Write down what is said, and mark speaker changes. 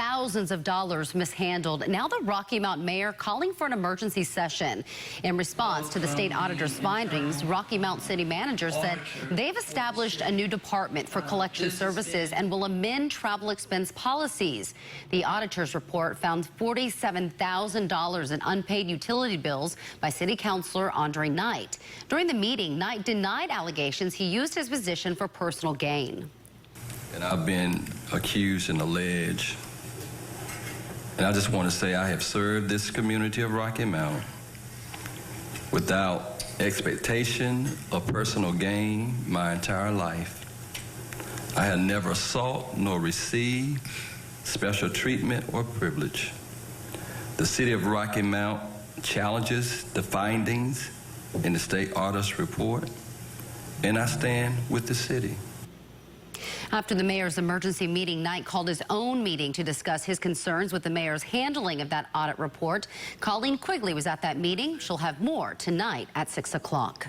Speaker 1: thousands of dollars mishandled. Now the Rocky Mount mayor calling for an emergency session. In response to the state auditor's findings, Rocky Mount city manager said they've established a new department for collection services and will amend travel expense policies. The auditor's report found $47,000 in unpaid utility bills by city councilor Andre Knight. During the meeting, Knight denied allegations he used his position for personal gain.
Speaker 2: And I've been accused and alleged. And I just want to say I have served this community of Rocky Mount without expectation of personal gain my entire life. I have never sought nor received special treatment or privilege. The city of Rocky Mount challenges the findings in the state auditor's report, and I stand with the city.
Speaker 1: After the mayor's emergency meeting, Knight called his own meeting to discuss his concerns with the mayor's handling of that audit report. Colleen Quigley was at that meeting. She'll have more tonight at 6 o'clock.